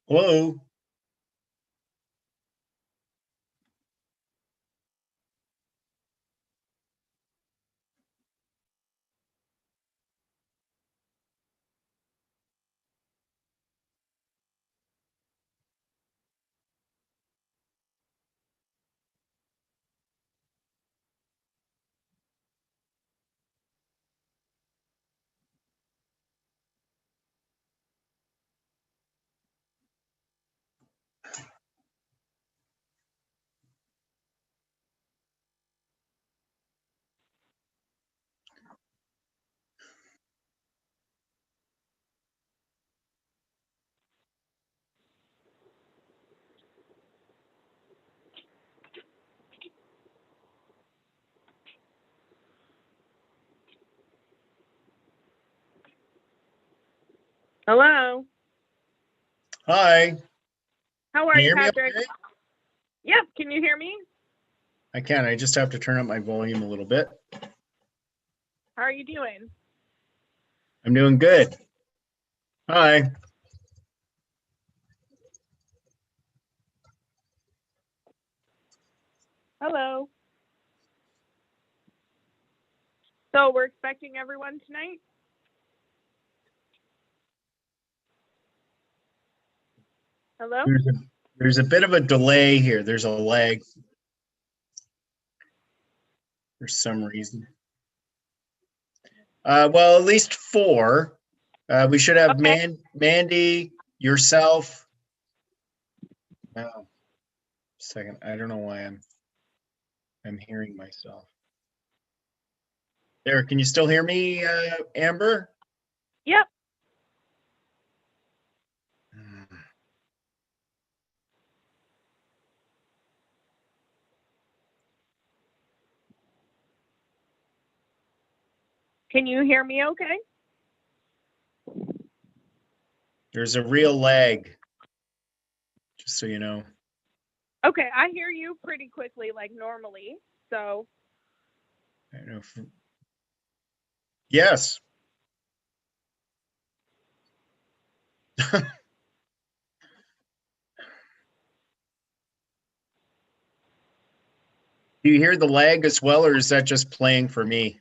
Hello. Hello. Hi. How Can are you you, hear me Patrick? okay? Yep. Can you hear me? I can. I just have to turn up my volume a little bit. How are you doing? I'm doing good. Hi. Hello. So we're expecting everyone tonight? Hello? There's a, there's a bit of a delay here. There's a lag for some reason. Well, at least four. We should have Okay. Mandy, yourself. Oh, second. I don't know why I'm hearing myself. There, can you still hear me, Amber? Yep. Hmm. Can you hear me okay? There's a real lag, just so you know. Okay. I hear you pretty quickly, like normally. So, I don't know if, yes. Do you hear the lag as well, or is that just playing for me?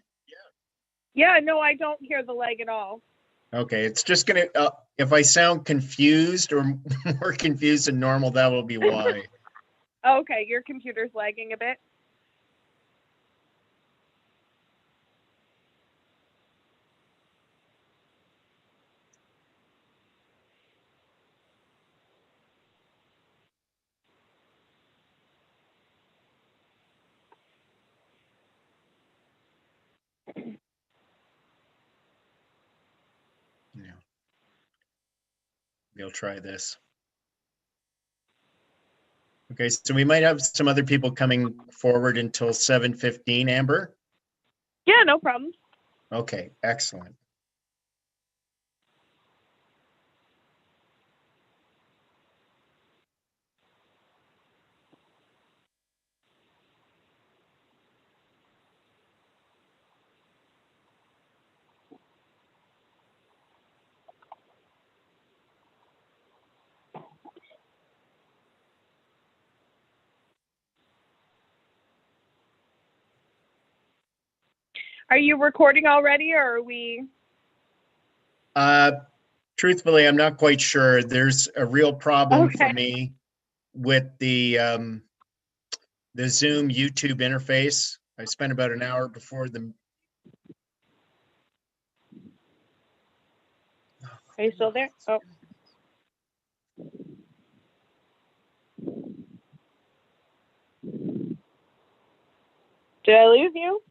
yeah, no, I don't hear the lag at all. Okay, it's just gonna, if I sound confused or more confused than normal, that will be why. Okay. Your computer's lagging a bit. Yeah, we'll try this. Okay, so we might have some other people coming forward until 7:15, Amber? Yeah, no problem. Okay, excellent. Are you recording already or are we? Uh, Truthfully, I'm not quite sure. There's a real problem for Okay. me with the Zoom YouTube interface. I spent about an hour before the. Are you still there? Oh, did I lose you?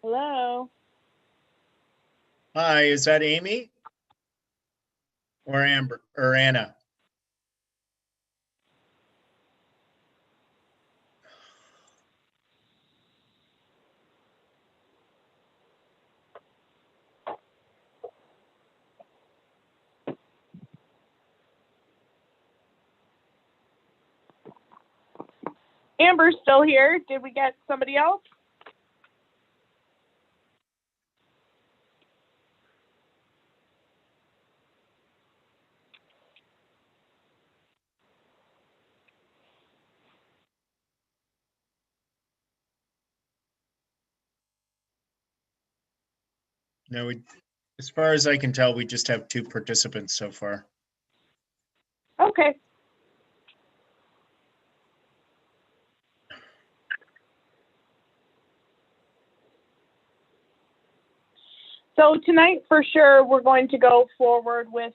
Hello? Hi, is that Amy or Amber or Anna? Amber's still here. Did we get somebody else? No, as far as I can tell, we just have 2 participants so far. Okay. So tonight, for sure, we're going to go forward with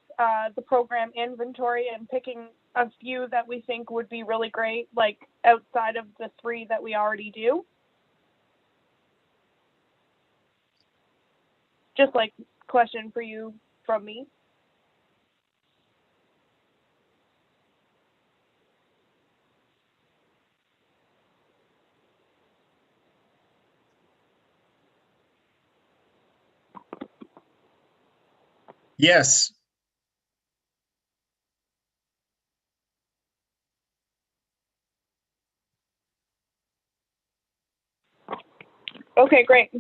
the program inventory and picking a few that we think would be really great, like outside of the 3 that we already do. Just like question for you from me. Yes. Okay, great.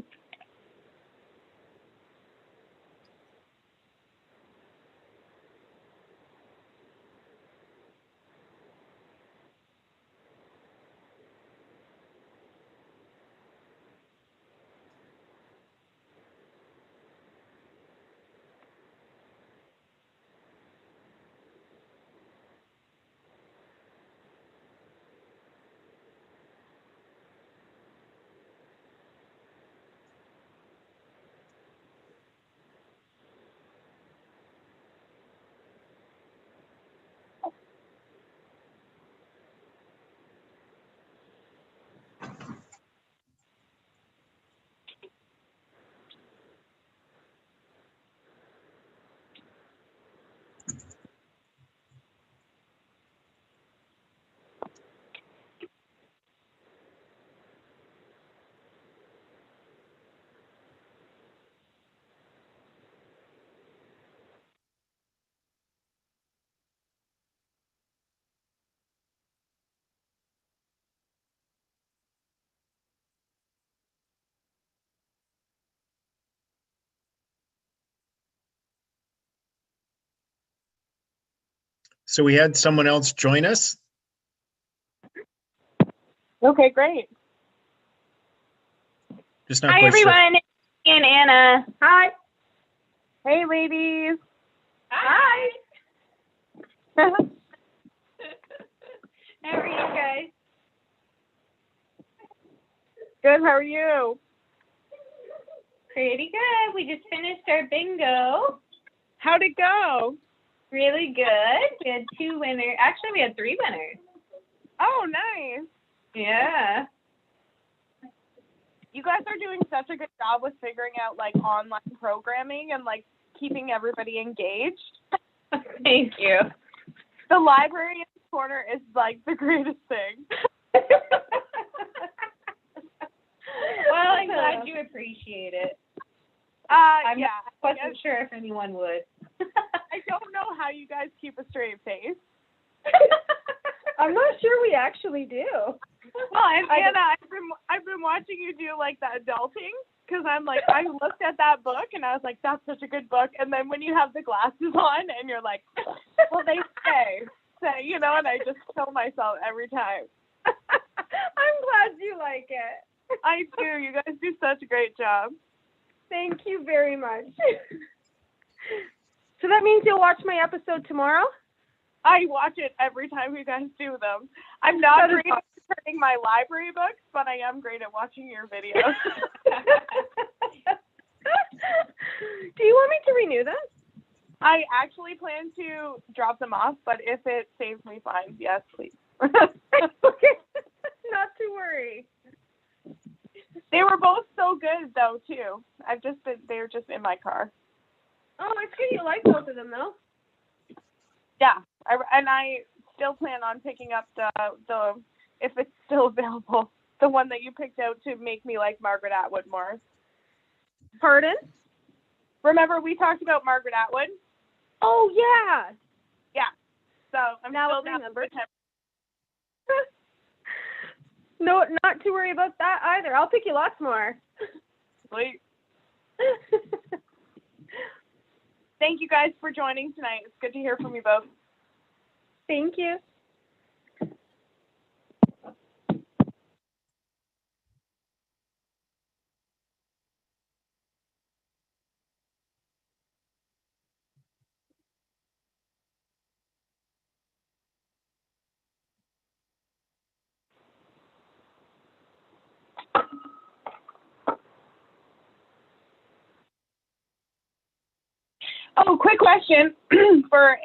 So we had someone else join us. Okay, great. Just not Hi, quite sure. everyone. It's me and Anna. Hi. Hey, ladies. Hi. How are you guys? Good, how are you? Pretty good. We just finished our bingo. How'd it go? Really good. We had 2 winners. Actually, we had 3 winners. Oh, nice. Yeah. You guys are doing such a good job with figuring out like online programming and like keeping everybody engaged. Thank you. The library in the corner is like the greatest thing. Well, I'm glad you appreciate it. Yeah. I wasn't sure if anyone would. I don't know how you guys keep a straight face. I'm not sure we actually do. Well, and Anna, I've been watching you do like the adulting because I'm like I looked at that book and I was like that's such a good book, and then when you have the glasses on and you're like, well they say you know, and I just kill myself every time. I'm glad you like it. I do. You guys do such a great job. Thank you very much. So that means you'll watch my episode tomorrow? I watch it every time you guys do them. I'm not great at returning my library books, but I am great at watching your videos. Do you want me to renew them? I actually plan to drop them off, but if it saves me fines, yes, please. Okay. Not to worry. They were both so good though too. They were just in my car. Oh, it's good you like both of them though. Yeah, I still plan on picking up the if it's still available, the one that you picked out to make me like Margaret Atwood more. Pardon? Remember we talked about Margaret Atwood? Oh yeah. Yeah. So I'm Now still I remember. down. No, not to worry about that either. I'll pick you lots more. Sweet. Thank you guys for joining tonight. It's good to hear from you both. Thank you. Oh, quick question for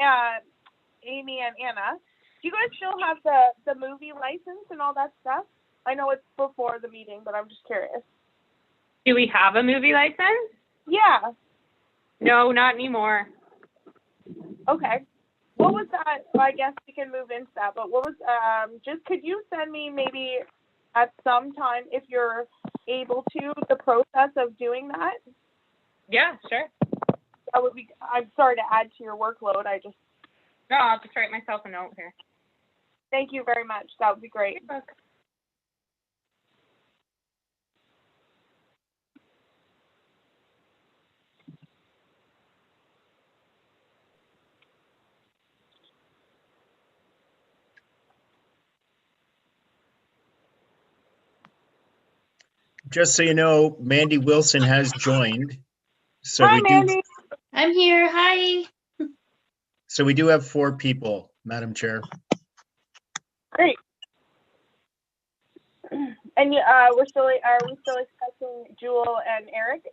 Amy and Anna. Do you guys still have the movie license and all that stuff? I know it's before the meeting, but I'm just curious. Do we have a movie license? Yeah. No, not anymore. Okay. What was that? Well, I guess we can move into that, but what was, just could you send me maybe at some time, if you're able to, the process of doing that? Yeah, sure. That would be, I'm sorry to add to your workload. No, I'll just write myself a note here. Thank you very much. That would be great. Just so you know, Mandy Wilson has joined. So Hi, we do, Mandy. I'm here. Hi. so we do have 4 people, Madam Chair. Great. And are we still expecting Jewel and Eric?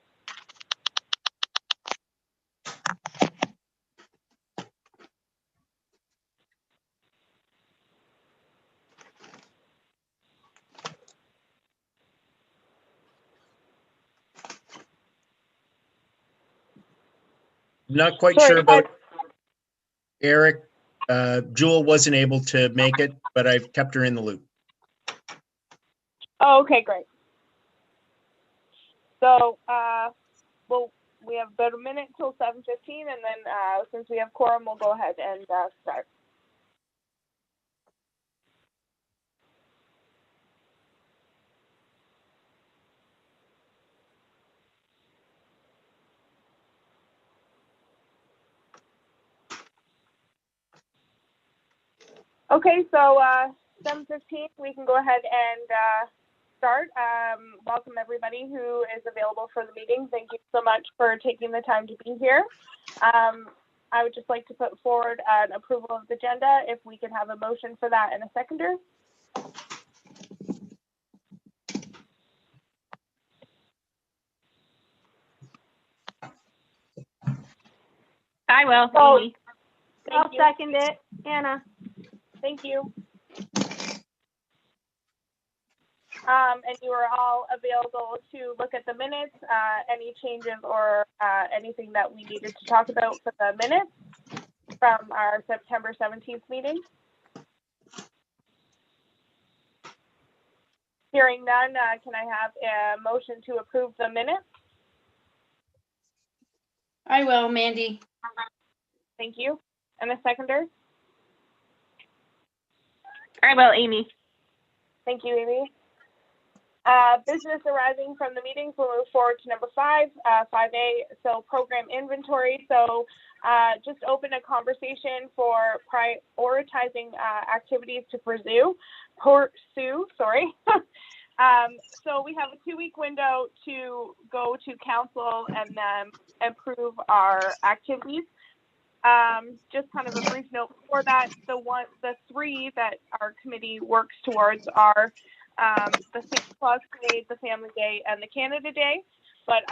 I'm not quite sure about Eric. Jewel wasn't able to make it, but I've kept her in the loop. Oh, okay, great. So, well, we have about a minute till 7:15, and then since we have quorum, we'll go ahead and start. Okay, so 7:15, we can go ahead and start. Welcome everybody who is available for the meeting. Thank you so much for taking the time to be here. I would just like to put forward an approval of the agenda. If we can have a motion for that and a seconder. I will. Oh, Amy. Thank I'll you. second it. Anna. Thank you. And you are all available to look at the minutes, any changes or anything that we needed to talk about for the minutes from our September 17th meeting. Hearing none, can I have a motion to approve the minutes? I will, Mandy. Thank you. And a seconder? I will, Amy. Thank you, Amy. Business arising from the meetings, we'll move forward to number 5, 5A, so program inventory. So just open a conversation for prioritizing activities to pursue, sorry. So we have a 2-week window to go to council and then approve our activities. Just kind of a brief note for that, the 3 that our committee works towards are the St. Claus Parade, the Family Day, and the Canada Day. But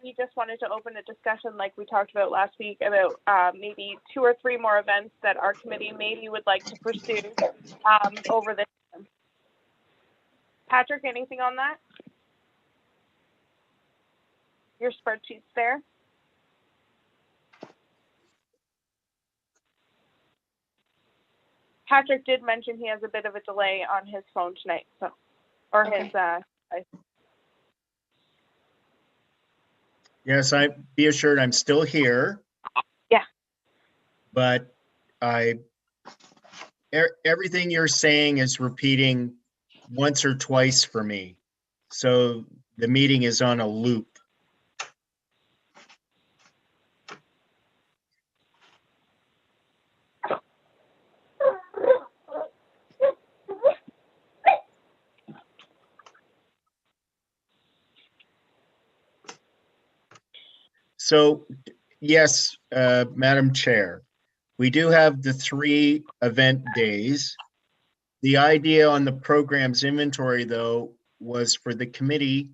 we just wanted to open a discussion like we talked about last week about maybe 2 or 3 more events that our committee maybe would like to pursue over this time. Patrick, anything on that? Your spreadsheet's there? Patrick did mention he has a bit of a delay on his phone tonight, so, or Okay. his, Yes, be assured I'm still here. Yeah. But everything you're saying is repeating once or twice for me. So the meeting is on a loop. So, yes, Madam Chair, we do have the 3 event days. The idea on the program's inventory, though, was for the committee,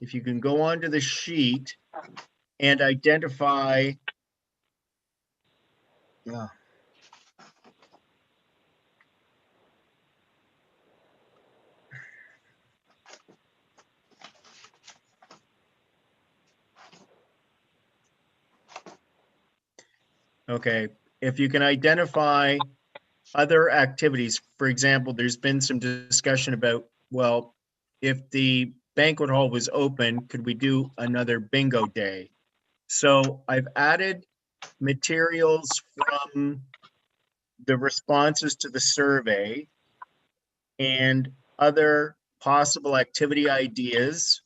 if you can go onto the sheet and identify Yeah. Okay, if you can identify other activities, for example, there's been some discussion about, well, if the banquet hall was open, could we do another bingo day? So I've added materials from the responses to the survey and other possible activity ideas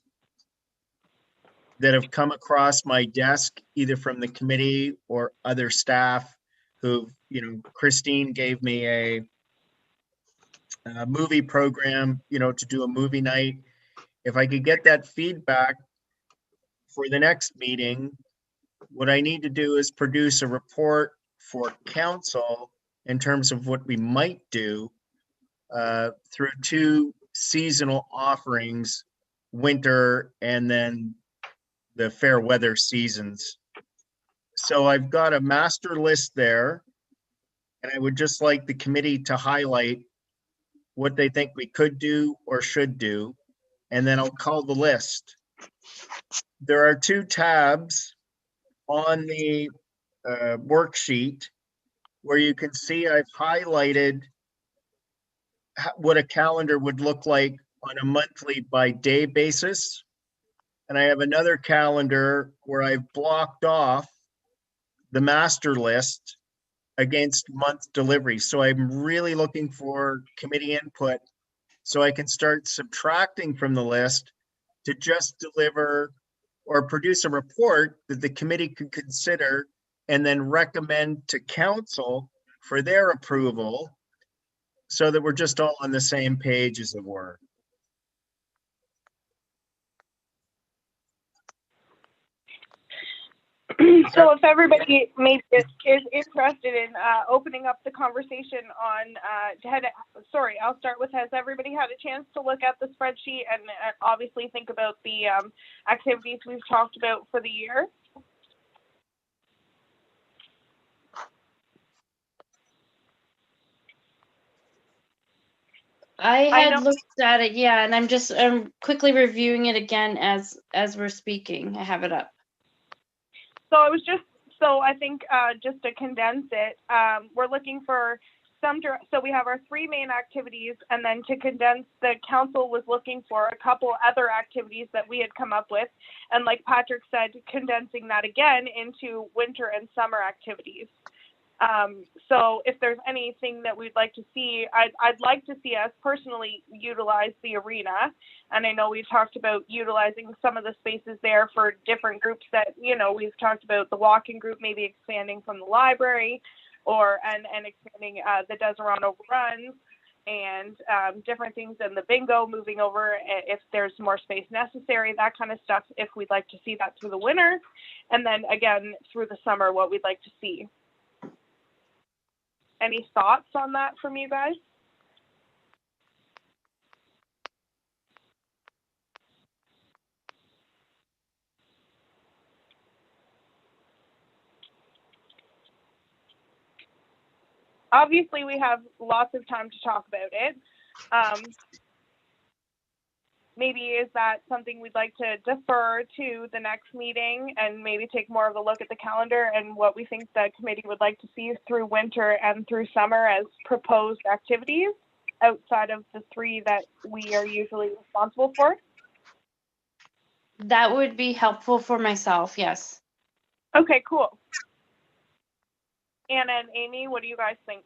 that have come across my desk, either from the committee or other staff who, Christine gave me a movie program, to do a movie night. If I could get that feedback for the next meeting, what I need to do is produce a report for council in terms of what we might do through 2 seasonal offerings, winter and then the fair weather seasons. So I've got a master list there, and I would just like the committee to highlight what they think we could do or should do, and then I'll call the list. There are 2 tabs on the worksheet where you can see I've highlighted what a calendar would look like on a monthly by day basis. And I have another calendar where I've blocked off the master list against month delivery. So I'm really looking for committee input so I can start subtracting from the list to just deliver or produce a report that the committee could consider and then recommend to council for their approval so that we're just all on the same page, as it were. So if everybody maybe is interested in opening up the conversation on, I'll start with, has everybody had a chance to look at the spreadsheet and obviously think about the activities we've talked about for the year? I I had know- looked at it, yeah, and I'm quickly reviewing it again as we're speaking. I have it up. So I think just to condense it, we're looking for so we have our 3 main activities, and then to condense, the council was looking for a couple other activities that we had come up with, and like Patrick said, condensing that again into winter and summer activities. So if there's anything that we'd like to see, I'd like to see us personally utilize the arena. And I know we've talked about utilizing some of the spaces there for different groups that, we've talked about the walking group maybe expanding from the library and expanding the Deseronto runs and different things, in the bingo moving over if there's more space necessary, that kind of stuff, if we'd like to see that through the winter. And then again, through the summer, what we'd like to see. Any thoughts on that from you guys? Obviously, we have lots of time to talk about it. Maybe is that something we'd like to defer to the next meeting and maybe take more of a look at the calendar and what we think the committee would like to see through winter and through summer as proposed activities outside of the 3 that we are usually responsible for? That would be helpful for myself, yes. Okay, cool. Anna and Amy, what do you guys think?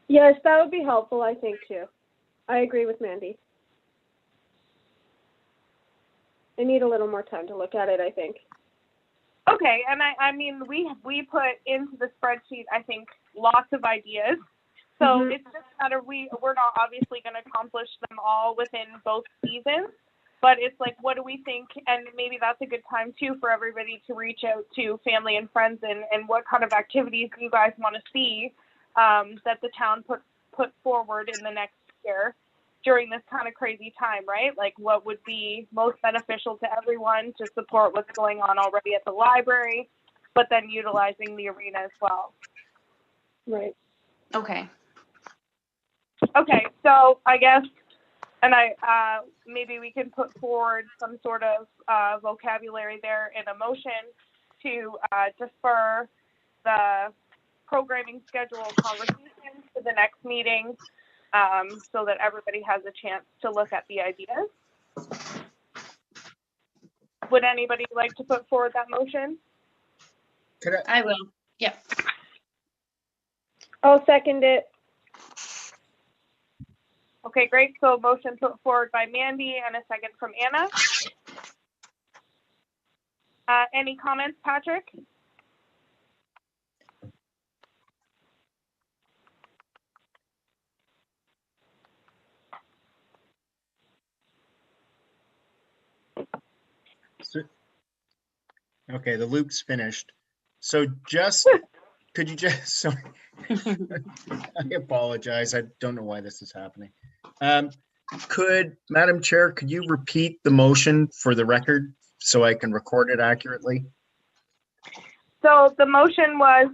Yes, that would be helpful, I think, too. I agree with Mandy. I need a little more time to look at it, I think. Okay, and I mean, we put into the spreadsheet, I think, lots of ideas. So It's just a matter, we're not obviously going to accomplish them all within both seasons, but it's like, what do we think? And maybe that's a good time, too, for everybody to reach out to family and friends and what kind of activities you guys want to see that the town put forward in the next year during this kind of crazy time, right? Like what would be most beneficial to everyone to support what's going on already at the library, but then utilizing the arena as well. Right. Okay. Okay, so I guess, and maybe we can put forward some sort of vocabulary there in a motion to defer the programming schedule conversation to the next meeting, so that everybody has a chance to look at the ideas. Would anybody like to put forward that motion? Could I, I will. Yeah. I'll second it. Okay, great. So motion put forward by Mandy and a second from Anna. Any comments, Patrick? so- okay, the loop's finished. So just, could you just, so I apologize. I don't know why this is happening. Madam Chair, could you repeat the motion for the record so I can record it accurately? So the motion was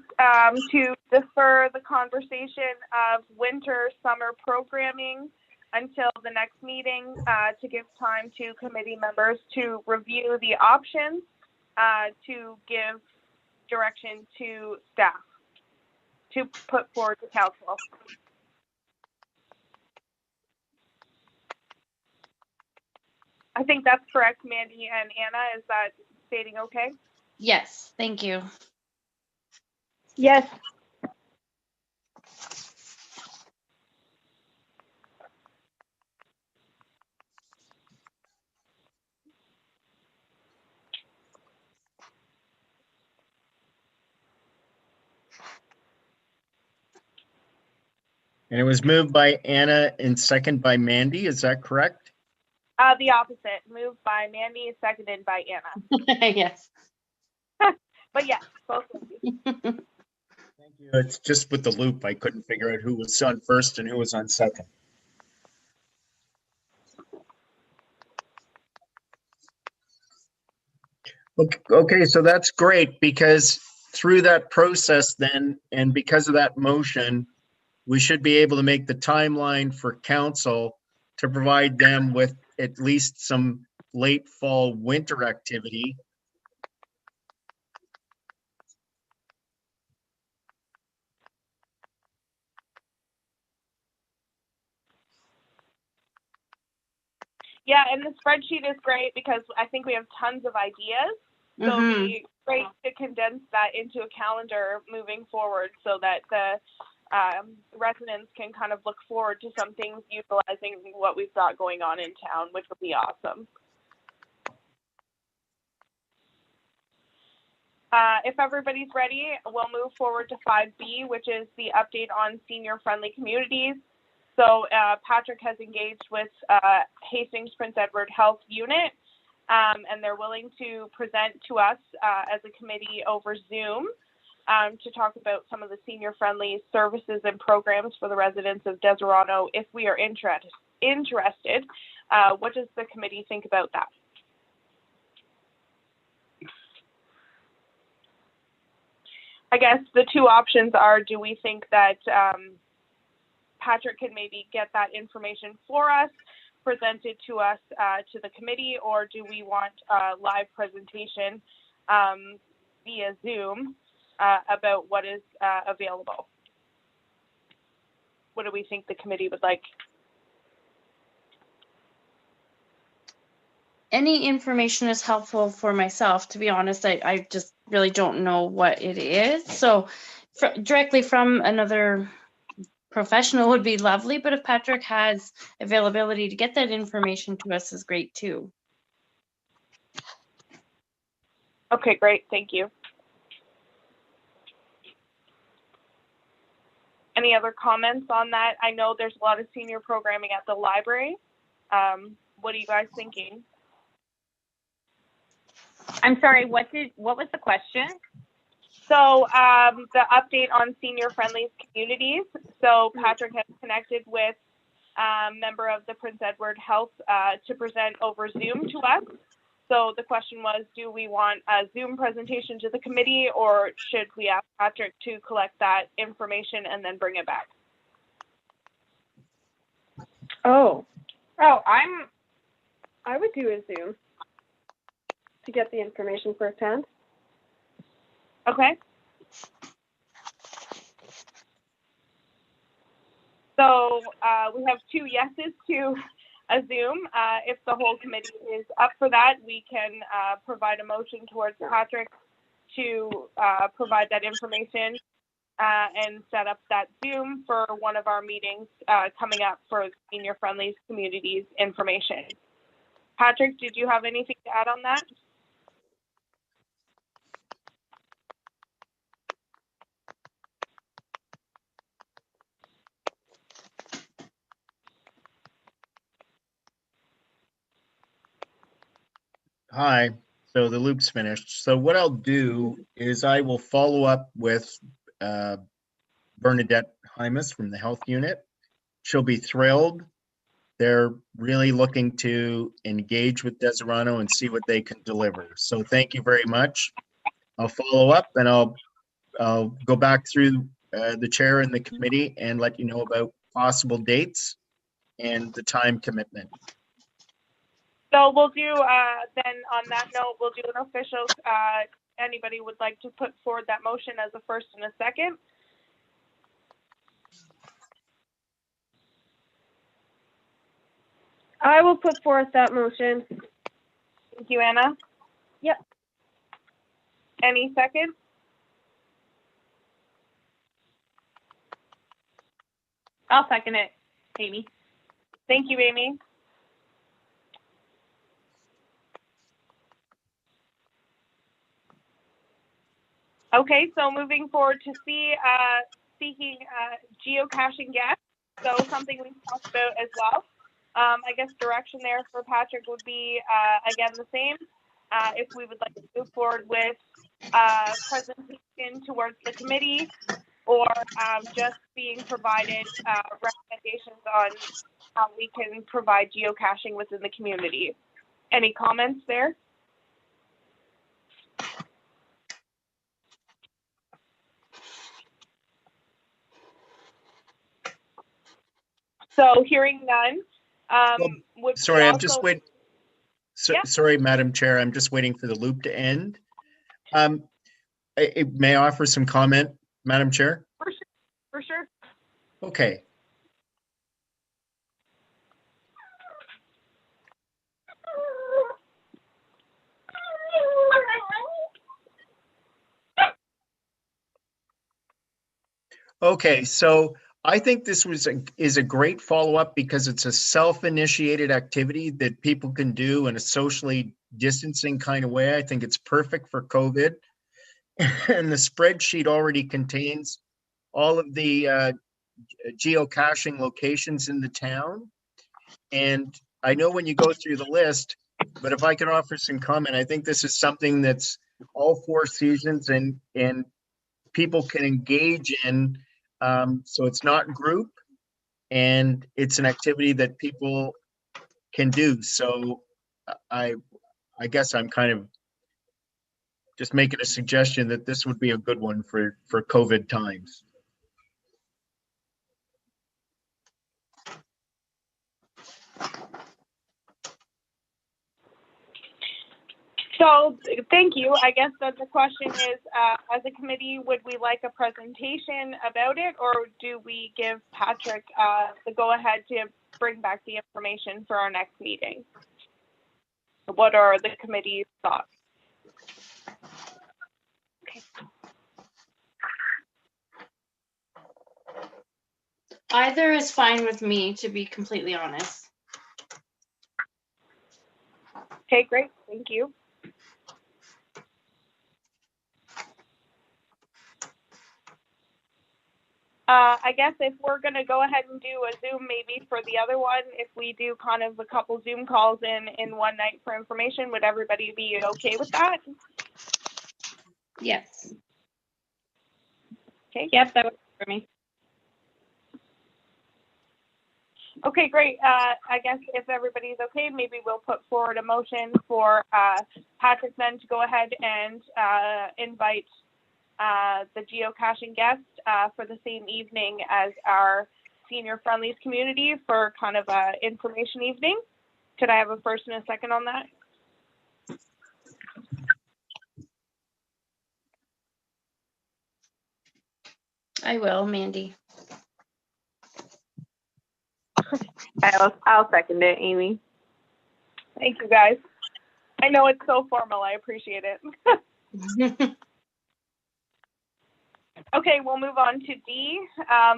to defer the conversation of winter summer programming until the next meeting, to give time to committee members to review the options, to give direction to staff to put forward to council. I think that's correct, Mandy and Anna. Is that stating okay? Yes, thank you. Yes. And it was moved by Anna and second by Mandy. Is that correct? The opposite. Moved by Mandy, seconded by Anna. Yes. But yes, both of you. Thank you. It's just with the loop, I couldn't figure out who was on first and who was on second. Okay, so that's great because through that process then, and because of that motion, we should be able to make the timeline for council to provide them with at least some late fall winter activity. Yeah, and the spreadsheet is great because I think we have tons of ideas. So it'd be great to condense that into a calendar moving forward so that the residents can kind of look forward to some things utilizing what we've got going on in town, which would be awesome. If everybody's ready, we'll move forward to 5B, which is the update on senior-friendly communities. So Patrick has engaged with Hastings Prince Edward Health Unit, and they're willing to present to us as a committee over Zoom to talk about some of the senior-friendly services and programs for the residents of Deseronto. If we are interested, what does the committee think about that? I guess the two options are, do we think that Patrick can maybe get that information for us, presented to us to the committee, or do we want a live presentation via Zoom about what is available? What do we think the committee would like? Any information is helpful for myself. To be honest, I just really don't know what it is. So directly from another professional would be lovely, but if Patrick has availability to get that information to us is great too. Okay, great, thank you. Any other comments on that? I know there's a lot of senior programming at the library. What are you guys thinking? I'm sorry, what was the question? So the update on senior-friendly communities. So Patrick has connected with a member of the Prince Edward Health to present over Zoom to us So the question was, do we want a Zoom presentation to the committee, or should we ask Patrick to collect that information and then bring it back? Oh, Oh, I would do a Zoom to get the information firsthand. Okay. So we have 2 yeses to a Zoom. If the whole committee is up for that, we can provide a motion towards Patrick to provide that information and set up that Zoom for one of our meetings coming up for Senior Friendlies Communities information. Patrick, did you have anything to add on that? Hi. So the loop's finished. So what I'll do is I will follow up with Bernadette Hymas from the health unit. She'll be thrilled. They're really looking to engage with Deseronto and see what they can deliver. So thank you very much. I'll follow up and I'll go back through the chair and the committee and let you know about possible dates and the time commitment. So we'll do, then on that note, we'll do an official, anybody would like to put forward that motion as a first and a second? I will put forth that motion. Thank you, Anna. Yep. Any second? I'll second it, Amy. Thank you, Amy. Okay, so moving forward to C, seeking geocaching guests. So something we've talked about as well. I guess direction there for Patrick would be, again, the same. If we would like to move forward with presentation towards the committee, or just being provided recommendations on how we can provide geocaching within the community. Any comments there? So hearing none, would Sorry, we I'm also, just waiting. Yeah. Sorry, Madam Chair, I'm just waiting for the loop to end. May I offer some comment, Madam Chair? for sure. Okay. Okay, so I think this is a great follow-up because it's a self-initiated activity that people can do in a socially distancing kind of way. I think it's perfect for COVID. And the spreadsheet already contains all of the geocaching locations in the town. And I know when you go through the list, but if I could offer some comment, I think this is something that's all 4 seasons and people can engage in. So it's not group and it's an activity that people can do. So I guess I'm kind of just making a suggestion that this would be a good one for COVID times. So thank you. I guess that the question is, as a committee, would we like a presentation about it, or do we give Patrick the go-ahead to bring back the information for our next meeting? What are the committee's thoughts? Okay. Either is fine with me, to be completely honest. Okay, great. Thank you. I guess if we're going to go ahead and do a Zoom maybe for the other one, if we do kind of a couple Zoom calls in one night for information, would everybody be okay with that? Yes. Okay. Yep, that works for me. Okay, great. I guess if everybody's okay, maybe we'll put forward a motion for Patrick then to go ahead and invite the geocaching guest for the same evening as our senior friendlies community for kind of a information evening. Could I have a first and a second on that? I will, Mandy. I'll second it, Amy. Thank you, guys. I know it's so formal. I appreciate it. Okay, we'll move on to D,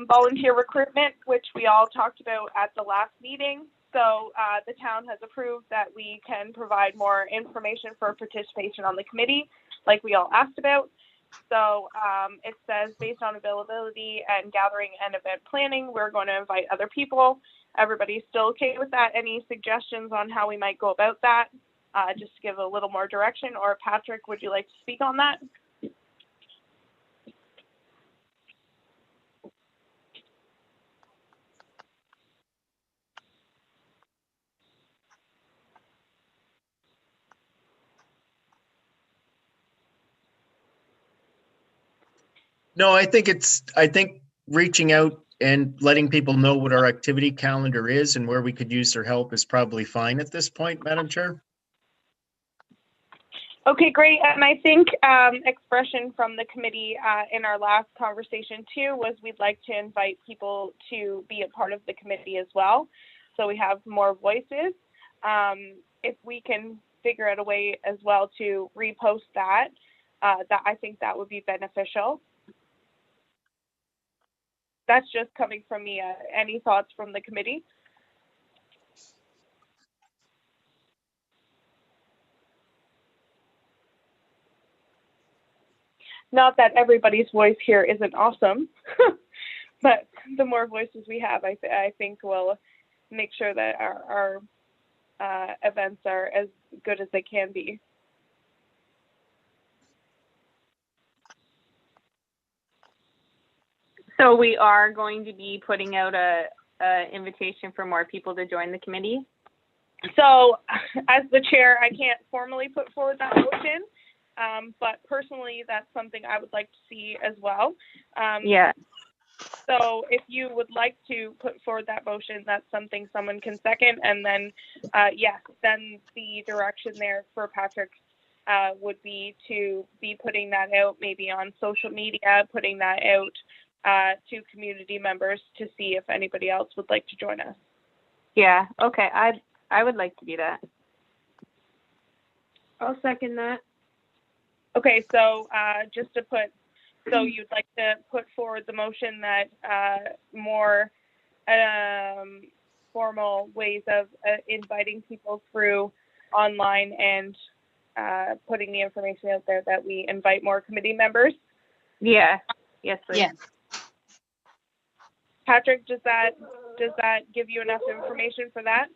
volunteer recruitment, which we all talked about at the last meeting. So the town has approved that we can provide more information for participation on the committee, like we all asked about. So it says based on availability and gathering and event planning, we're going to invite other people. Everybody's still okay with that? Any suggestions on how we might go about that? Just to give a little more direction. Or Patrick, would you like to speak on that? No, I think reaching out and letting people know what our activity calendar is and where we could use their help is probably fine at this point, Madam Chair. Okay, great. And I think expression from the committee in our last conversation too was we'd like to invite people to be a part of the committee as well. So we have more voices. If we can figure out a way as well to repost that, I think that would be beneficial. That's just coming from me. Any thoughts from the committee? Not that everybody's voice here isn't awesome, but the more voices we have, I think will make sure that our events are as good as they can be. So we are going to be putting out a invitation for more people to join the committee? So as the chair, I can't formally put forward that motion, but personally, that's something I would like to see as well. Yeah. So if you would like to put forward that motion, that's something someone can second. And then, yes, then the direction there for Patrick would be to be putting that out maybe on social media, putting that out to community members to see if anybody else would like to join us. Yeah, okay, I would like to do that. I'll second that. Okay, so just to put, so you'd like to put forward the motion that more formal ways of inviting people through online and putting the information out there that we invite more committee members? Yeah, yes, please. Yeah. Patrick, does that give you enough information for that?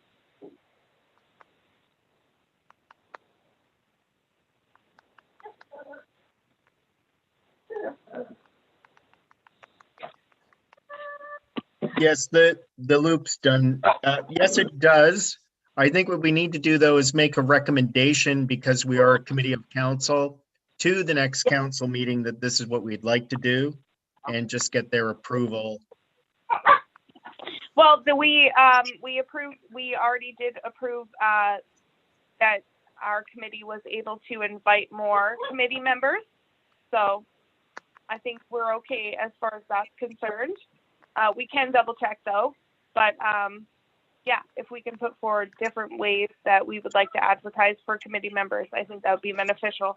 Yes, the loop's done. Yes, it does. I think what we need to do though is make a recommendation because we are a committee of council to the next council meeting that this is what we'd like to do and just get their approval. Well, we already did approve that our committee was able to invite more committee members. So I think we're okay as far as that's concerned. We can double check though, but yeah, if we can put forward different ways that we would like to advertise for committee members, I think that would be beneficial.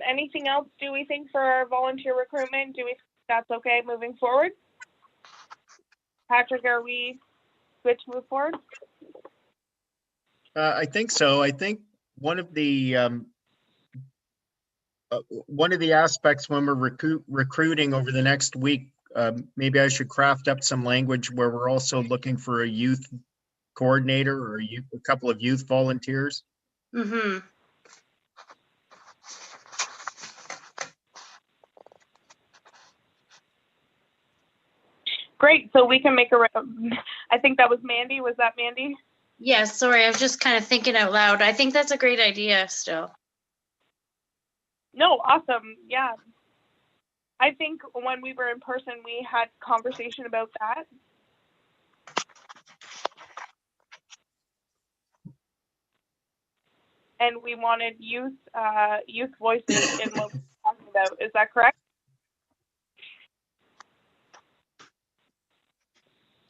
Anything else do we think for our volunteer recruitment? Do we think that's okay moving forward? Patrick, are we good to move forward? I think so. I think one of the aspects when we're recruiting over the next week maybe I should craft up some language where we're also looking for a youth coordinator or a couple of youth volunteers. Mm-hmm. Great. So we can make I think that was Mandy. Was that Mandy? Yeah, sorry, I was just kind of thinking out loud. I think that's a great idea still. No, awesome. Yeah. I think when we were in person, we had conversation about that. And we wanted youth voices in what we're talking about. Is that correct?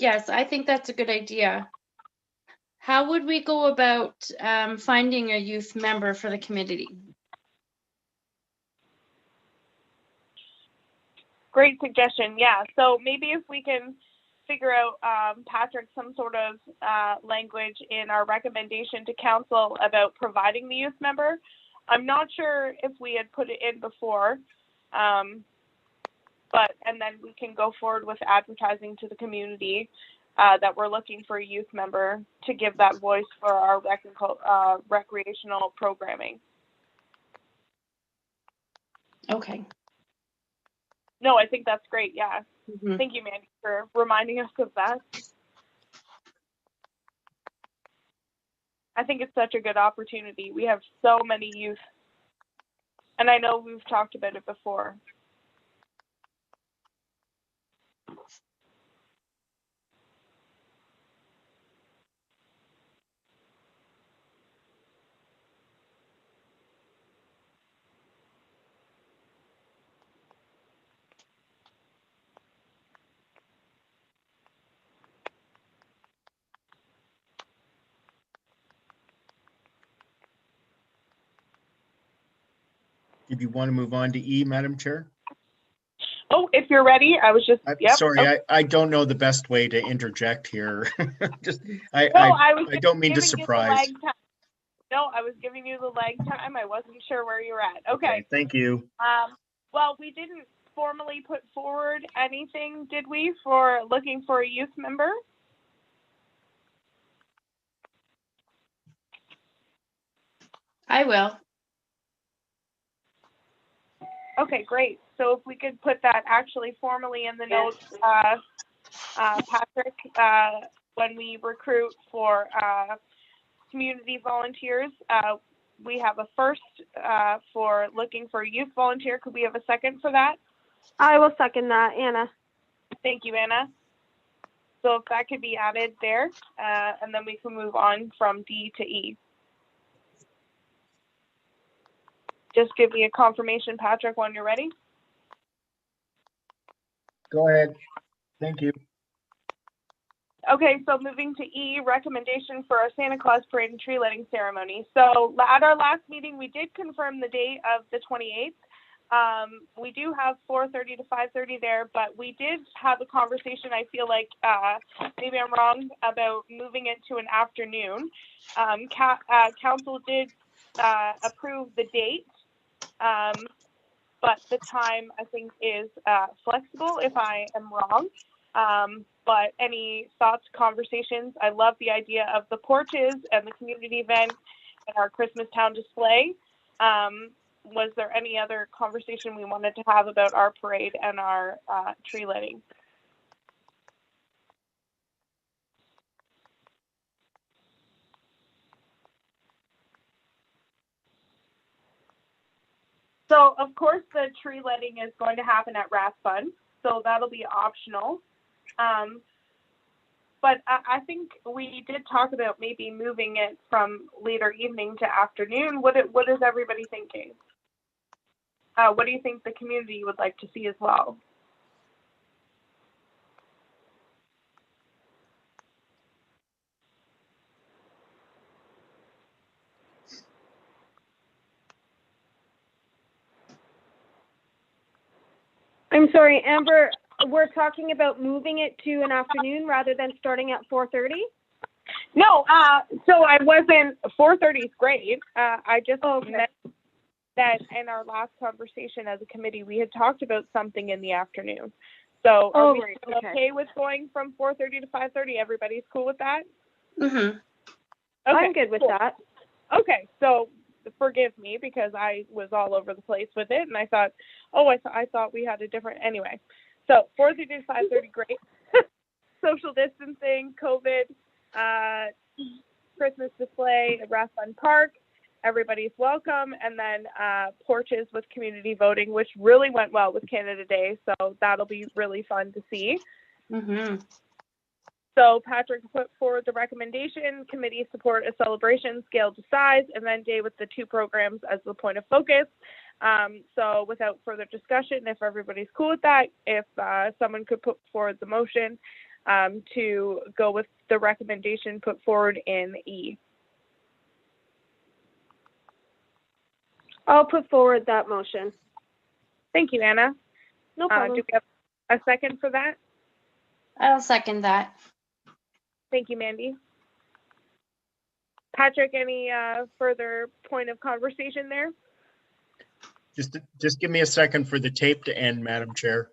Yes, I think that's a good idea. How would we go about finding a youth member for the committee? Great suggestion. Yeah. So maybe if we can figure out, Patrick, some sort of language in our recommendation to council about providing the youth member. I'm not sure if we had put it in before, and then we can go forward with advertising to the community that we're looking for a youth member to give that voice for our recreational programming. Okay. No, I think that's great. Yeah. Mm-hmm. Thank you, Mandy, for reminding us of that. I think it's such a good opportunity. We have so many youth, and I know we've talked about it before. Did you want to move on to E, Madam Chair? Oh, if you're ready, I was just, yep. Sorry, Okay. I don't know the best way to interject here. I don't mean to surprise. No, I was giving you the lag time. I wasn't sure where you were at. Okay. Thank you. Well, we didn't formally put forward anything, did we, for looking for a youth member? I will. Okay, great. So if we could put that actually formally in the notes, Patrick, when we recruit for community volunteers, we have a first for looking for a youth volunteer. Could we have a second for that? I will second that, Anna. Thank you, Anna. So if that could be added there, and then we can move on from D to E. Just give me a confirmation, Patrick, when you're ready. Go ahead. Thank you. Okay, so moving to E, recommendation for our Santa Claus parade and tree lighting ceremony. So at our last meeting, we did confirm the date of the 28th. We do have 4:30 to 5:30 there, but we did have a conversation. I feel like maybe I'm wrong about moving it to an afternoon. Council did approve the date, but the time I think is flexible if I am wrong. But any thoughts, conversations? I love the idea of the porches and the community event and our Christmas town display. Was there any other conversation we wanted to have about our parade and our tree lighting? So, of course, the tree lighting is going to happen at Rathbun, so that'll be optional. But I think we did talk about maybe moving it from later evening to afternoon. What is everybody thinking? What do you think the community would like to see as well? I'm sorry, Amber, we're talking about moving it to an afternoon rather than starting at 4:30? No, so I wasn't, 4:30 is great. I just meant that in our last conversation as a committee, we had talked about something in the afternoon. So are Oh, we right, still okay. okay with going from 4:30 to 5:30? Everybody's cool with that? Mm-hmm. Okay, I'm good with cool. that. Okay, so forgive me because I was all over the place with it, and I thought, oh, I thought we had a different. Anyway, so 4:30 to 5:30, great. Social distancing, COVID, Christmas display at Rathbun Park. Everybody's welcome, and then porches with community voting, which really went well with Canada Day, so that'll be really fun to see. Mm-hmm. So Patrick put forward the recommendation, committee support a celebration scaled to size, and then day with the two programs as the point of focus. So without further discussion, if everybody's cool with that, if someone could put forward the motion to go with the recommendation put forward in E. I'll put forward that motion. Thank you, Anna. No Do problem. we have a second for that? I'll second that. Thank you, Mandy. Patrick, any further point of conversation there? Just give me a second for the tape to end, Madam Chair.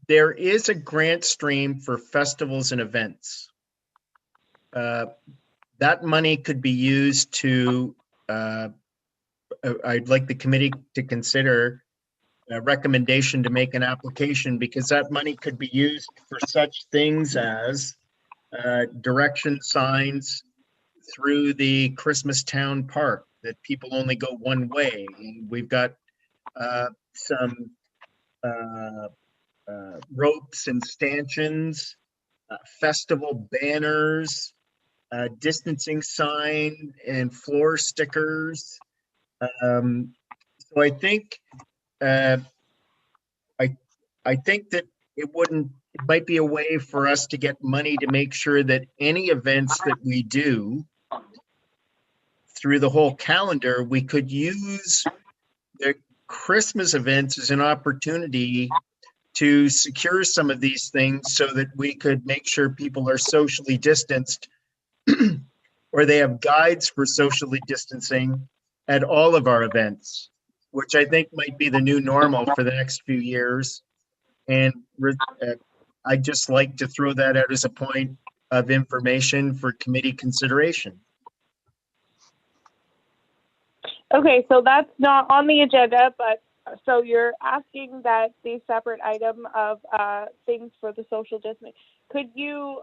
There is a grant stream for festivals and events. That money could be used to, I'd like the committee to consider a recommendation to make an application, because that money could be used for such things as direction signs through the Christmas Town Park that people only go one way. And we've got some ropes and stanchions, festival banners, distancing sign, and floor stickers. So I think I think that it might be a way for us to get money to make sure that any events that we do through the whole calendar, we could use the Christmas events as an opportunity to secure some of these things so that we could make sure people are socially distanced or they have guides for socially distancing at all of our events, which I think might be the new normal for the next few years. And I'd just like to throw that out as a point of information for committee consideration. Okay, so that's not on the agenda, but so you're asking that the separate item of things for the social distancing. Could you,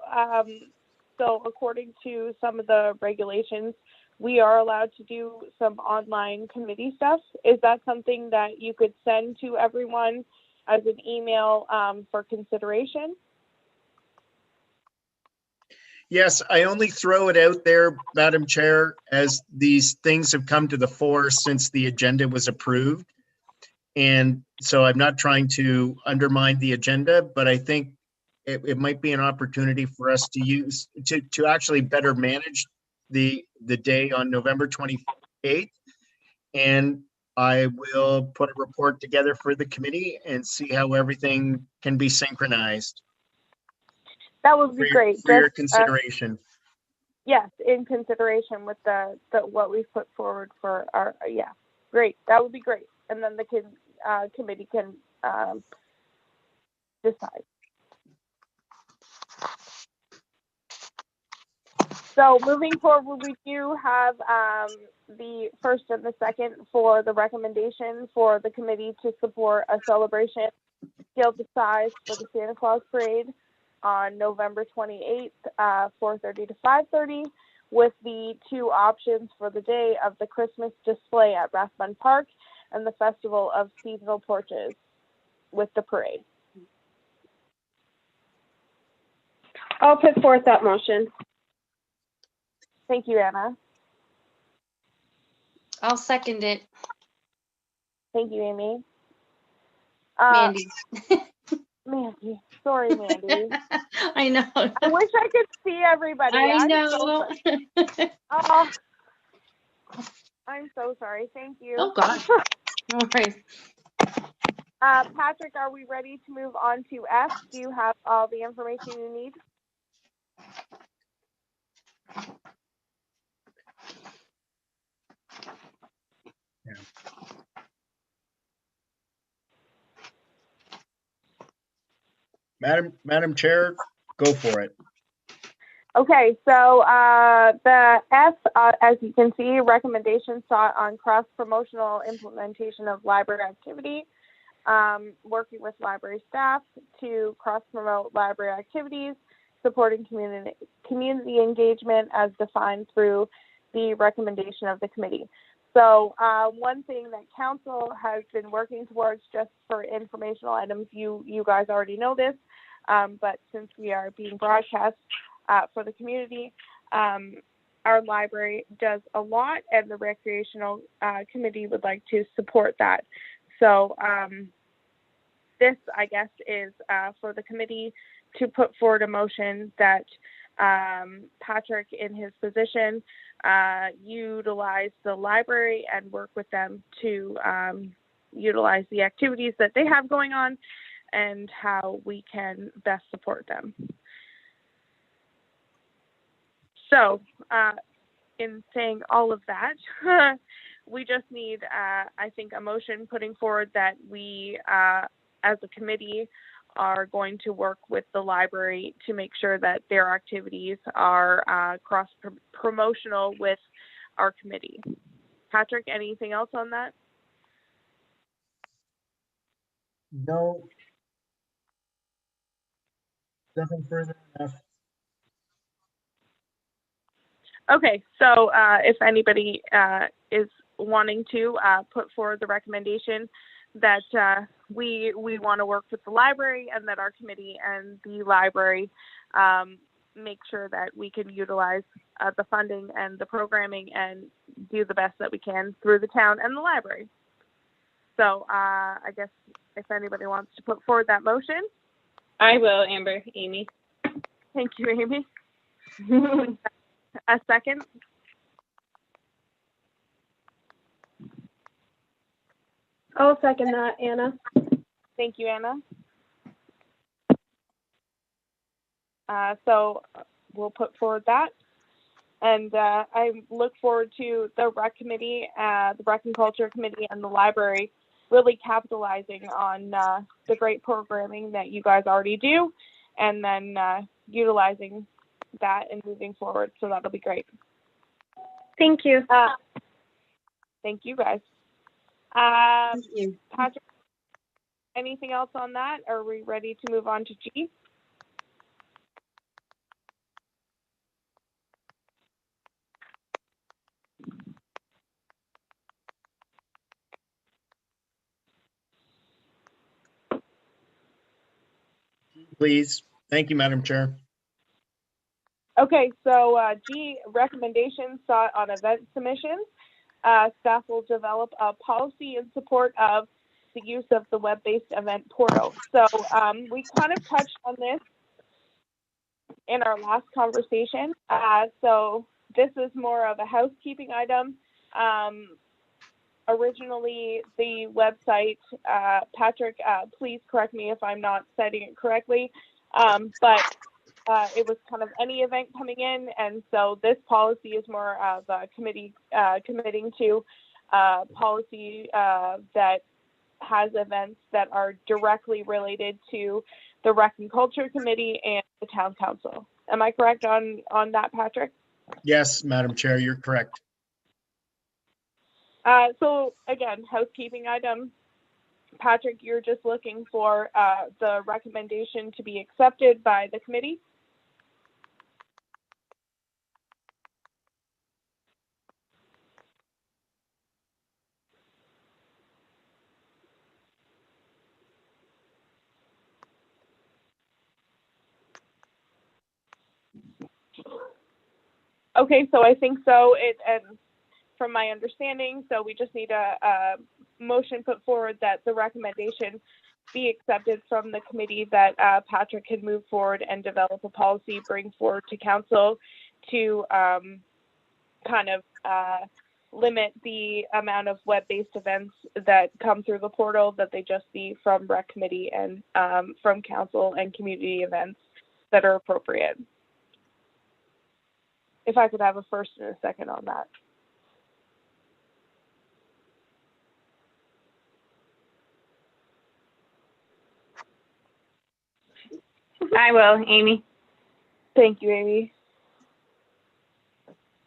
so according to some of the regulations, we are allowed to do some online committee stuff. Is that something that you could send to everyone as an email for consideration? Yes, I only throw it out there, Madam Chair, as these things have come to the fore since the agenda was approved. And so I'm not trying to undermine the agenda, but I think it might be an opportunity for us to use to actually better manage the day on November 28th. And I will put a report together for the committee and see how everything can be synchronized. That would be great. For your consideration. Yes, in consideration with the what we've put forward for our, yeah, great. That would be great. And then the committee can decide. So moving forward, we do have the first and the second for the recommendation for the committee to support a celebration scaled to size for the Santa Claus Parade on November 28th, 4:30 to 5:30, with the two options for the day of the Christmas display at Rathbun Park and the Festival of Seasonal Porches with the parade. I'll put forth that motion. Thank you, Anna. I'll second it. Thank you, Amy. Mandy. Mandy. Sorry, Mandy. I know. I wish I could see everybody. I know. I'm so sorry. Thank you. Oh, gosh. No worries. Patrick, are we ready to move on to F? Do you have all the information you need? Madam Chair, go for it. Okay, so the F, as you can see, recommendations sought on cross-promotional implementation of library activity, working with library staff to cross-promote library activities, supporting community engagement as defined through the recommendation of the committee. So one thing that council has been working towards, just for informational items, you guys already know this, but since we are being broadcast for the community, our library does a lot, and the recreational committee would like to support that. So this, I guess, is for the committee to put forward a motion that Patrick, in his position, utilize the library and work with them to utilize the activities that they have going on and how we can best support them. So, in saying all of that, we just need, I think, a motion putting forward that we, as a committee, are going to work with the library to make sure that their activities are cross-promotional with our committee. Patrick, anything else on that? No. Nothing further enough. Okay, so if anybody is wanting to put forward the recommendation that we want to work with the library, and that our committee and the library make sure that we can utilize the funding and the programming and do the best that we can through the town and the library. So I guess if anybody wants to put forward that motion. I will, Amber. Amy. Thank you, Amy. A second? I'll second that, Anna. Thank you, Anna. So we'll put forward that. And I look forward to the rec committee, the rec and culture committee, and the library really capitalizing on the great programming that you guys already do, and then utilizing that and moving forward. So that'll be great. Thank you. Thank you, guys. Thank you. Patrick, anything else on that? Are we ready to move on to G? Please. Thank you, Madam Chair. Okay, so G, recommendations sought on event submissions. Staff will develop a policy in support of the use of the web-based event portal. So we kind of touched on this in our last conversation. So this is more of a housekeeping item. Originally, the website, Patrick, please correct me if I'm not citing it correctly, but it was kind of any event coming in, and so this policy is more of a committee committing to policy that has events that are directly related to the Rec and Culture Committee and the Town Council. Am I correct on that, Patrick? Yes, Madam Chair, you're correct. So again, housekeeping item. Patrick, you're just looking for the recommendation to be accepted by the committee. Okay, so I think so. And from my understanding, so we just need a motion put forward that the recommendation be accepted from the committee, that Patrick can move forward and develop a policy, bring forward to council to kind of limit the amount of web-based events that come through the portal, that they just be from rec committee and from council and community events that are appropriate. If I could have a first and a second on that. I will, Amy. Thank you, Amy.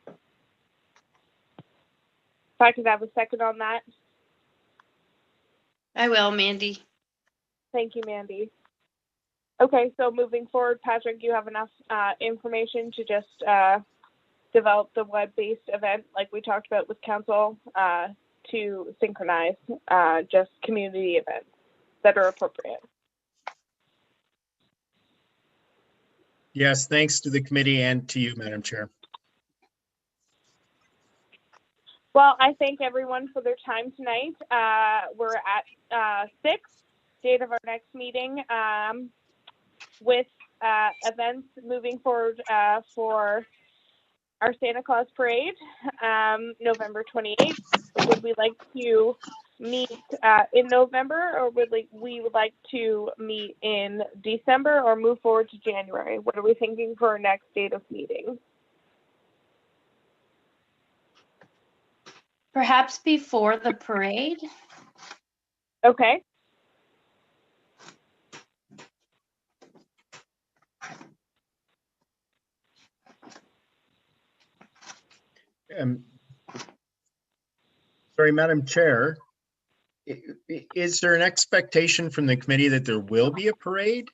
If I could have a second on that. I will, Mandy. Thank you, Mandy. Okay, so moving forward, Patrick, you have enough information to just develop the web-based event like we talked about with council to synchronize just community events that are appropriate. Yes, thanks to the committee and to you, Madam Chair. Well, I thank everyone for their time tonight. We're at 6, date of our next meeting, with events moving forward for our Santa Claus Parade, November 28th. Would we like to meet in November, or would we would like to meet in December, or move forward to January? What are we thinking for our next date of meeting? Perhaps before the parade? Okay. Sorry, Madam Chair, is there an expectation from the committee that there will be a parade?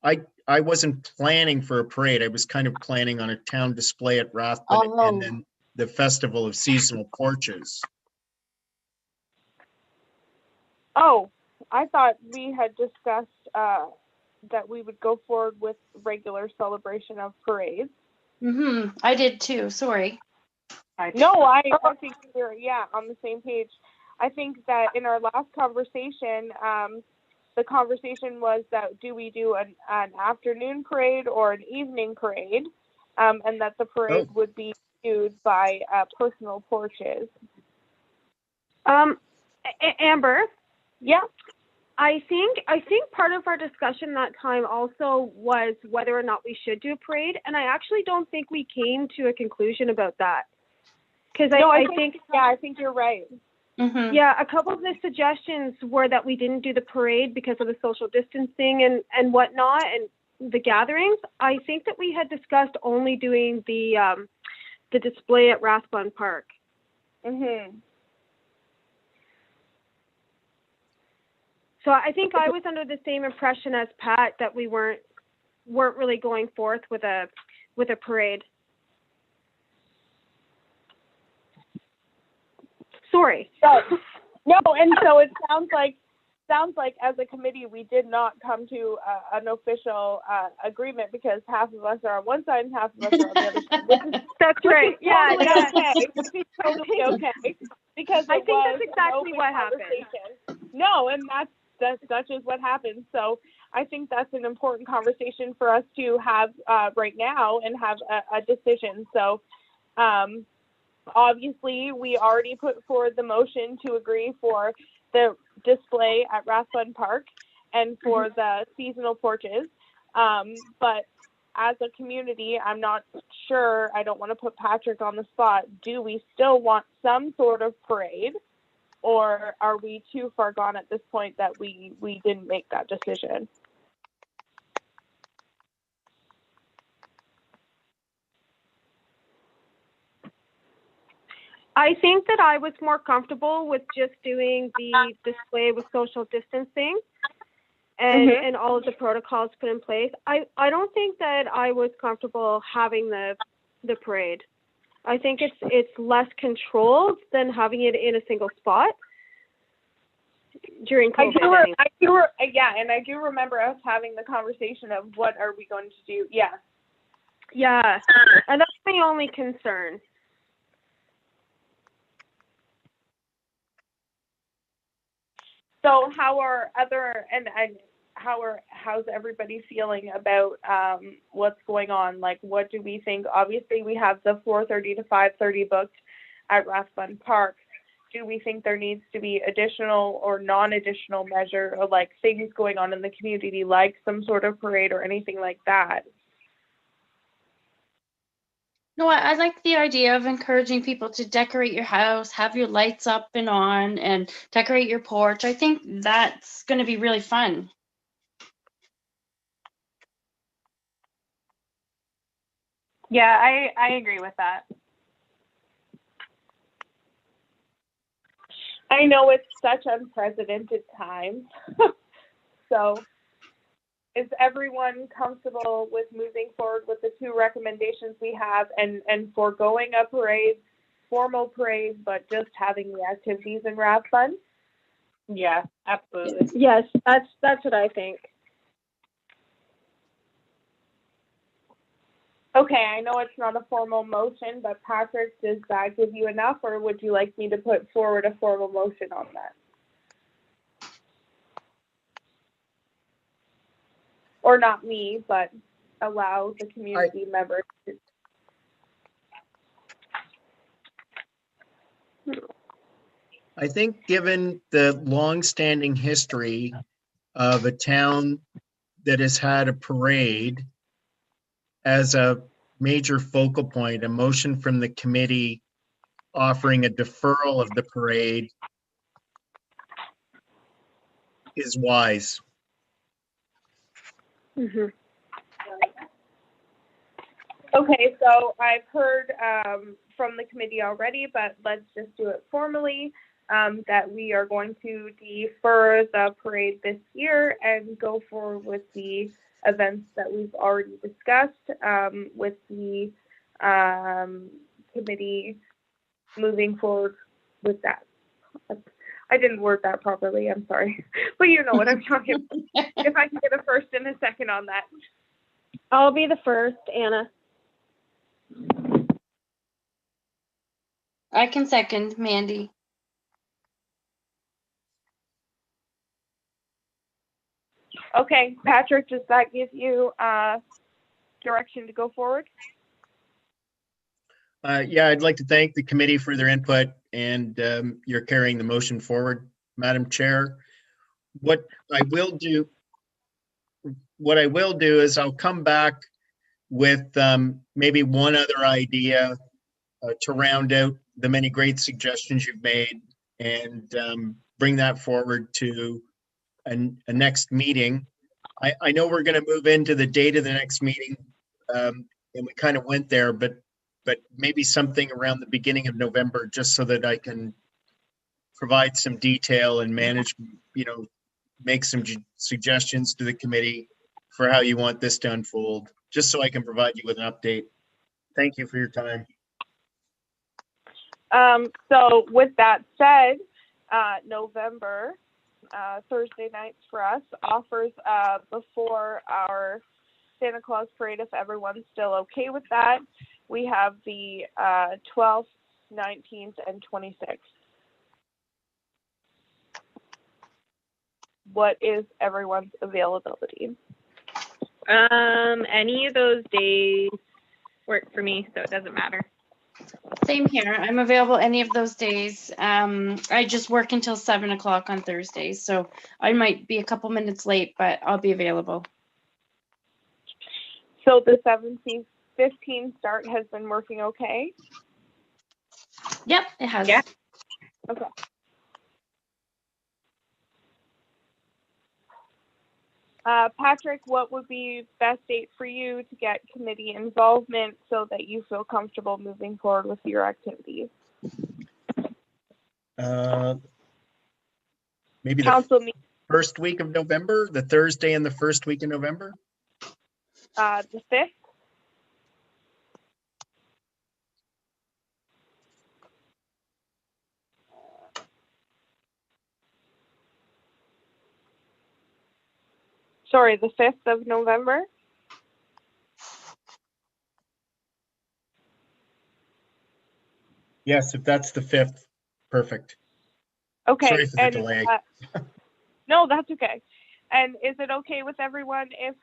I wasn't planning for a parade. I was kind of planning on a town display at Rathbun and then the Festival of Seasonal Porches. Oh, I thought we had discussed that we would go forward with regular celebration of parades. I did too, sorry. No, I think we're, on the same page. I think that in our last conversation, the conversation was that do we do an afternoon parade or an evening parade, and that the parade would be viewed by personal porches. Amber? Yeah. I think part of our discussion that time also was whether or not we should do a parade, and I actually don't think we came to a conclusion about that. Because I think you're right. Yeah, a couple of the suggestions were that we didn't do the parade because of the social distancing and whatnot and the gatherings. I think that we had discussed only doing the display at Rathbun Park. So I think I was under the same impression as Pat that we weren't really going forth with a parade. Sorry. No, and so it sounds like as a committee we did not come to an official agreement because half of us are on one side and half of us are on the other side. That's right. Yeah, okay. Which is totally okay. Because I think that's exactly what happened. No, and that's just what happened. So I think that's an important conversation for us to have right now and have a decision. So obviously, we already put forward the motion to agree for the display at Rathbun Park and for the seasonal porches. But as a community, I'm not sure, I don't want to put Patrick on the spot. Do we still want some sort of parade? Or are we too far gone at this point that we didn't make that decision? I think that I was more comfortable with just doing the display with social distancing and all of the protocols put in place. I don't think that I was comfortable having the parade. I think it's less controlled than having it in a single spot during COVID. I do remember us having the conversation of what are we going to do. Yeah. Yeah, and that's my only concern. So how's everybody feeling about what's going on? Like, what do we think? Obviously, we have the 4:30 to 5:30 booked at Rathbun Park. Do we think there needs to be additional or non-additional measure, or like things going on in the community, like some sort of parade or anything like that? No, I like the idea of encouraging people to decorate your house, have your lights up and on, and decorate your porch. I think that's going to be really fun. Yeah, I agree with that. I know it's such unprecedented times. So is everyone comfortable with moving forward with the two recommendations we have and foregoing a parade, formal parade, but just having the activities in Rathbun? Yeah, absolutely. Yes, that's what I think. Okay, I know it's not a formal motion, but Patrick, does that give you enough, or would you like me to put forward a formal motion on that? Or not me, but allow the community members to. I think given the longstanding history of a town that has had a parade as a major focal point, a motion from the committee offering a deferral of the parade is wise. Mhm. Okay, so I've heard from the committee already, but let's just do it formally, that we are going to defer the parade this year and go forward with the events that we've already discussed, with the committee moving forward with that. I didn't word that properly, I'm sorry. But you know what I'm talking about. If I can get a first and a second on that. I'll be the first, Anna. I can second Mandy. Okay, Patrick, does that give you direction to go forward? Yeah, I'd like to thank the committee for their input, and you're carrying the motion forward, Madam Chair. What I will do is I'll come back with maybe one other idea to round out the many great suggestions you've made, and bring that forward to a next meeting. I know we're going to move into the date of the next meeting, and we kind of went there, but maybe something around the beginning of November, just so that I can provide some detail and manage, make some suggestions to the committee for how you want this to unfold, just so I can provide you with an update. Thank you for your time. So with that said, November, Thursday nights for us, offers before our Santa Claus parade, if everyone's still okay with that. We have the 12th, 19th, and 26th. What is everyone's availability? Any of those days work for me, so it doesn't matter. Same here. I'm available any of those days. I just work until 7 o'clock on Thursdays, so I might be a couple minutes late, but I'll be available. So the 17th, 15th start has been working okay? Yep, it has. Yeah. Okay. Patrick, what would be best date for you to get committee involvement so that you feel comfortable moving forward with your activities? Maybe Council the first week of November, the Thursday in the first week of November? The 5th? Sorry, the 5th of November? Yes, if that's the 5th, perfect. Okay. Sorry for the delay. No, that's okay. And is it okay with everyone if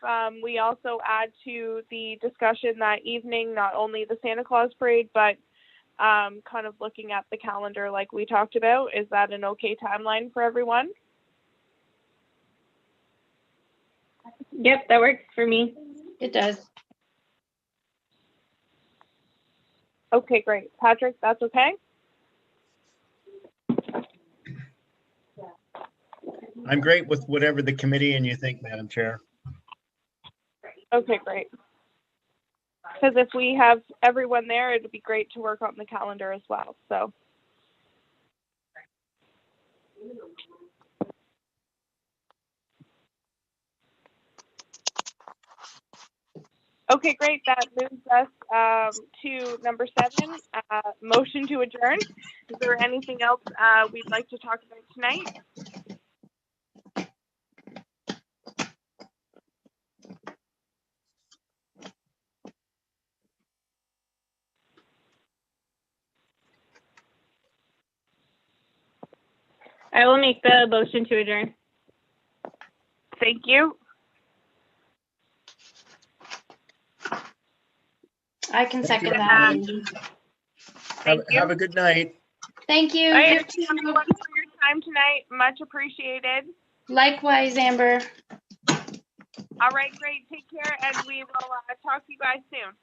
we also add to the discussion that evening, not only the Santa Claus parade, but kind of looking at the calendar like we talked about. Is that an okay timeline for everyone? Yep, that works for me. It does. Okay, great. Patrick, that's okay? I'm great with whatever the committee and you think, Madam Chair. Okay, great. Because if we have everyone there, it'd be great to work on the calendar as well. So. Okay, great. That moves us to number 7, motion to adjourn. Is there anything else we'd like to talk about tonight? I will make the motion to adjourn. Thank you. I can Thank you, second that. everybody. Thank you. Have a good night. Thank you. All right, You thank you too. everyone for your time tonight. Much appreciated. Likewise, Amber. All right, great. Take care, and we will talk to you guys soon.